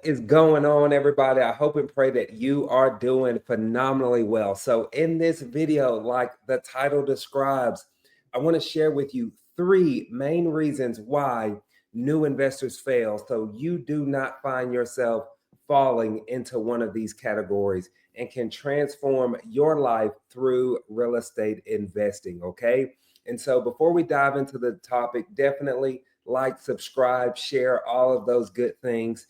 is going on, everybody? I hope and pray that you are doing phenomenally well. So, in this video, like the title describes, I want to share with you three main reasons why new investors fail. So, you do not find yourself falling into one of these categories and can transform your life through real estate investing. Okay. And so, before we dive into the topic, definitely like, subscribe, share all of those good things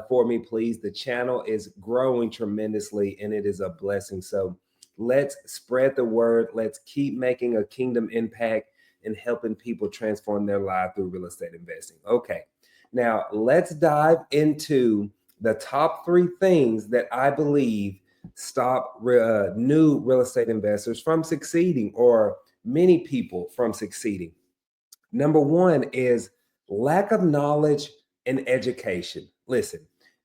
for me, please. The channel is growing tremendously and it is a blessing. So let's spread the word. Let's keep making a kingdom impact and helping people transform their life through real estate investing. Okay, now let's dive into the top three things that I believe stop new real estate investors from succeeding, or many people from succeeding. Number one is lack of knowledge and education. Listen,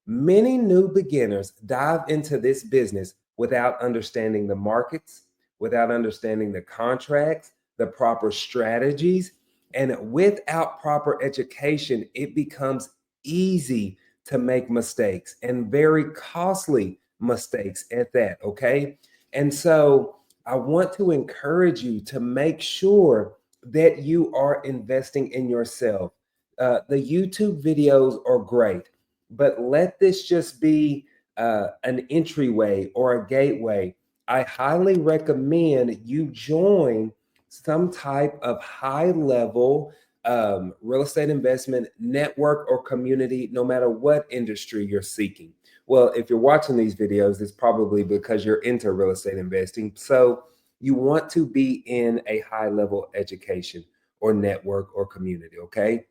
many new beginners dive into this business without understanding the markets, without understanding the contracts, the proper strategies, and without proper education, it becomes easy to make mistakes, and very costly mistakes at that. Okay. And so I want to encourage you to make sure that you are investing in yourself. The YouTube videos are great, but let this just be an entryway or a gateway. I highly recommend you join some type of high level real estate investment network or community, no matter what industry you're seeking. Well, if you're watching these videos, it's probably because you're into real estate investing. So you want to be in a high level education or network or community. Okay.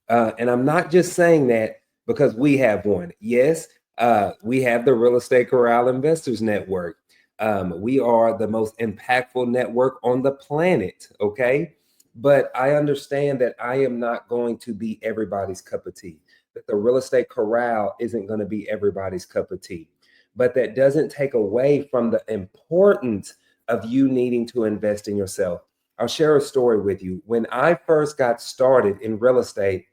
And I'm not just saying that because we have one. Yes, we have the Real Estate Corral Investors Network. We are the most impactful network on the planet. Okay. But I understand that I am not going to be everybody's cup of tea, that the Real Estate Corral isn't going to be everybody's cup of tea. But that doesn't take away from the importance of you needing to invest in yourself. I'll share a story with you. When I first got started in real estate,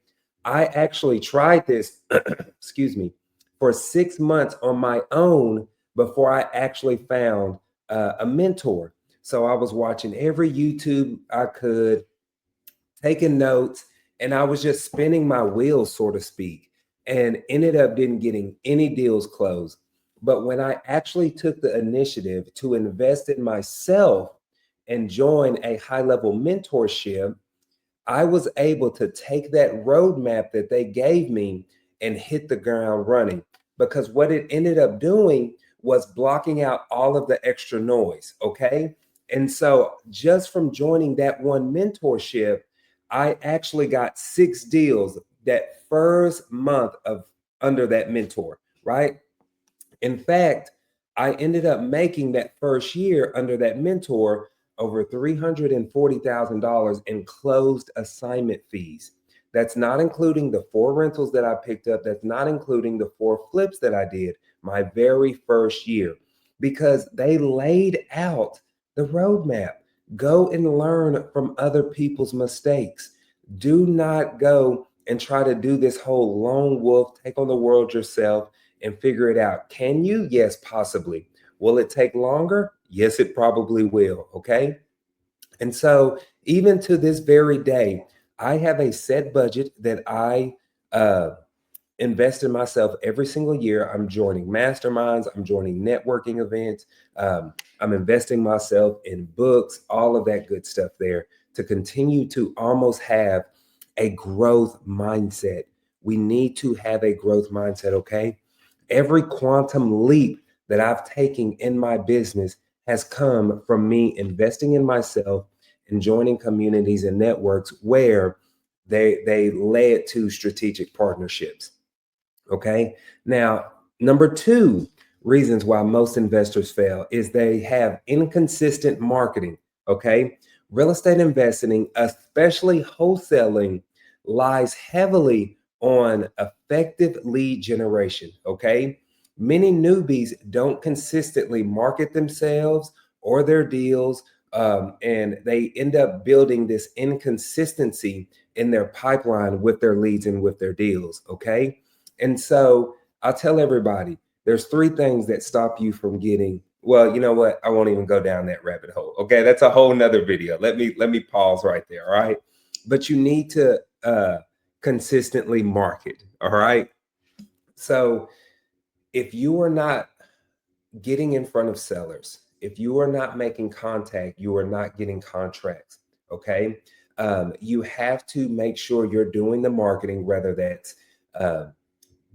I actually tried this, excuse me, for 6 months on my own before I actually found a mentor. So I was watching every YouTube I could, taking notes, and I was just spinning my wheels, so to speak, and ended up didn't getting any deals closed. But when I actually took the initiative to invest in myself and join a high level mentorship, I was able to take that roadmap that they gave me and hit the ground running, because what it ended up doing was blocking out all of the extra noise. Okay. And so just from joining that one mentorship, I actually got 6 deals that first month of under that mentor, right? In fact, I ended up making that first year under that mentor over $340,000 in closed assignment fees. That's not including the 4 rentals that I picked up. That's not including the 4 flips that I did my very first year, because they laid out the roadmap. Go and learn from other people's mistakes. Do not go and try to do this whole lone wolf, take on the world yourself and figure it out. Can you? Yes, possibly. Will it take longer? Yes, it probably will. Okay. And so, even to this very day, I have a set budget that I invest in myself every single year. I'm joining masterminds, I'm joining networking events, I'm investing myself in books, all of that good stuff there to continue to almost have a growth mindset. We need to have a growth mindset. Okay. Every quantum leap that I've taken in my business has come from me investing in myself and joining communities and networks where they led to strategic partnerships. Okay. Now, number two reasons why most investors fail is they have inconsistent marketing. Okay. Real estate investing, especially wholesaling, lies heavily on effective lead generation. Okay. Many newbies don't consistently market themselves or their deals, and they end up building this inconsistency in their pipeline with their leads and with their deals. Okay. And so I tell everybody there's three things that stop you from getting, well, you know what? I won't even go down that rabbit hole. Okay, that's a whole nother video. Let me pause right there. All right. But you need to consistently market. All right. So if you are not getting in front of sellers, if you are not making contact, you are not getting contracts. Okay. You have to make sure you're doing the marketing, whether that's uh,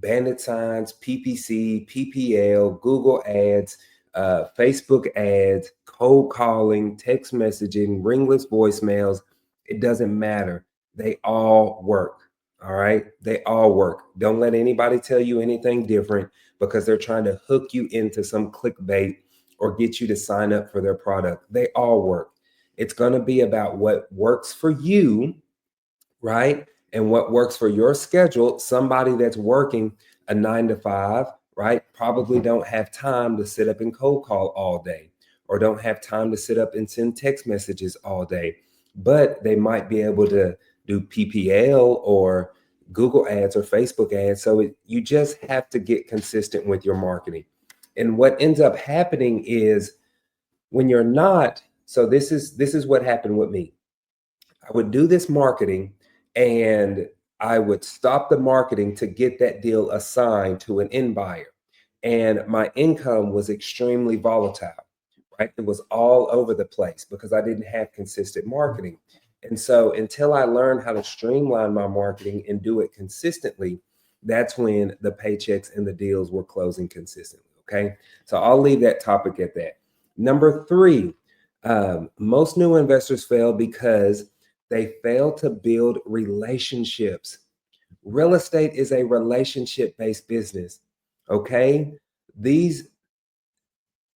bandit signs, PPC, PPL, Google ads, Facebook ads, cold calling, text messaging, ringless voicemails. It doesn't matter. They all work. All right. They all work. Don't let anybody tell you anything different because they're trying to hook you into some clickbait or get you to sign up for their product. They all work. It's going to be about what works for you, right? And what works for your schedule. Somebody that's working a 9 to 5, right? Probably don't have time to sit up and cold call all day, or don't have time to sit up and send text messages all day, but they might be able to do PPL or Google ads or Facebook ads. So you just have to get consistent with your marketing. And what ends up happening is when you're not, so this is what happened with me. I would do this marketing and I would stop the marketing to get that deal assigned to an end buyer. And my income was extremely volatile, right? It was all over the place because I didn't have consistent marketing. And so until I learned how to streamline my marketing and do it consistently, that's when the paychecks and the deals were closing consistently. Okay. So I'll leave that topic at that. Number three, most new investors fail because they fail to build relationships. Real estate is a relationship based business. Okay. These,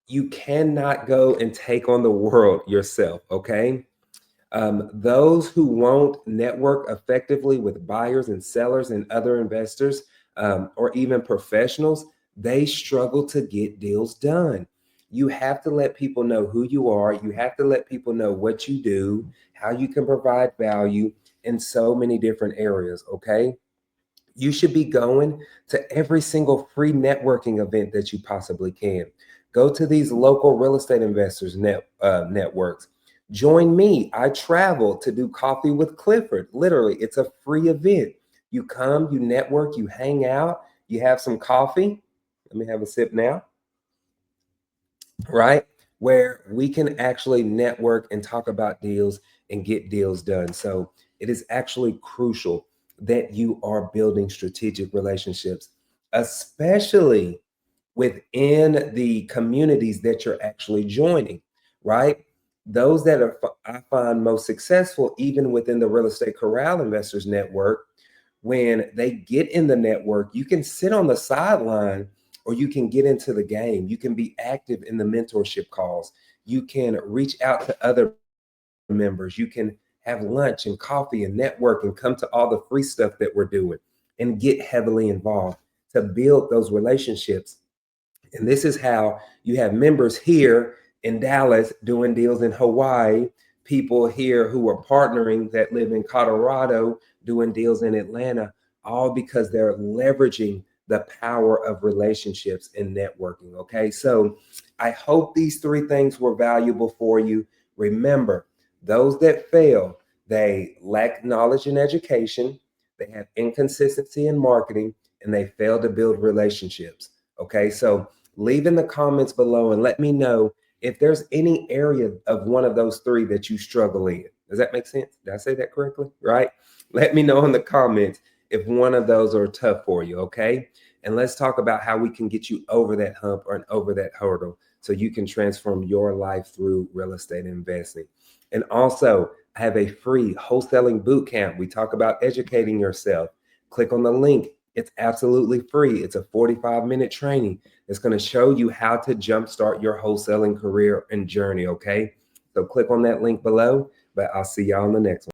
you cannot go and take on the world yourself. Okay. Those who won't network effectively with buyers and sellers and other investors, or even professionals, they struggle to get deals done. You have to let people know who you are. You have to let people know what you do, how you can provide value in so many different areas. Okay. You should be going to every single free networking event that you possibly can. Go to these local real estate investors networks. Join me. I travel to do coffee with Clifford. Literally, it's a free event. You come, you network, you hang out, you have some coffee. Let me have a sip now, right? Where we can actually network and talk about deals and get deals done. So it is actually crucial that you are building strategic relationships, especially within the communities that you're actually joining, right? Those that are, I find most successful, even within the Real Estate Corral Investors Network, when they get in the network, you can sit on the sideline or you can get into the game. You can be active in the mentorship calls. You can reach out to other members. You can have lunch and coffee and network and come to all the free stuff that we're doing and get heavily involved to build those relationships. And this is how you have members here in Dallas doing deals in Hawaii, people here who are partnering that live in Colorado doing deals in Atlanta, all because they're leveraging the power of relationships and networking. Okay. So I hope these three things were valuable for you. Remember, those that fail, they lack knowledge and education, they have inconsistency in marketing, and they fail to build relationships. Okay. So leave in the comments below and let me know if there's any area of one of those three that you struggle in. Does that make sense? Did I say that correctly? Right? Let me know in the comments if one of those are tough for you. Okay. And let's talk about how we can get you over that hump or over that hurdle so you can transform your life through real estate investing. And also, I have a free wholesaling boot camp. We talk about educating yourself. Click on the link. It's absolutely free. It's a 45-minute training. It's going to show you how to jumpstart your wholesaling career and journey. Okay. So click on that link below, but I'll see y'all in the next one.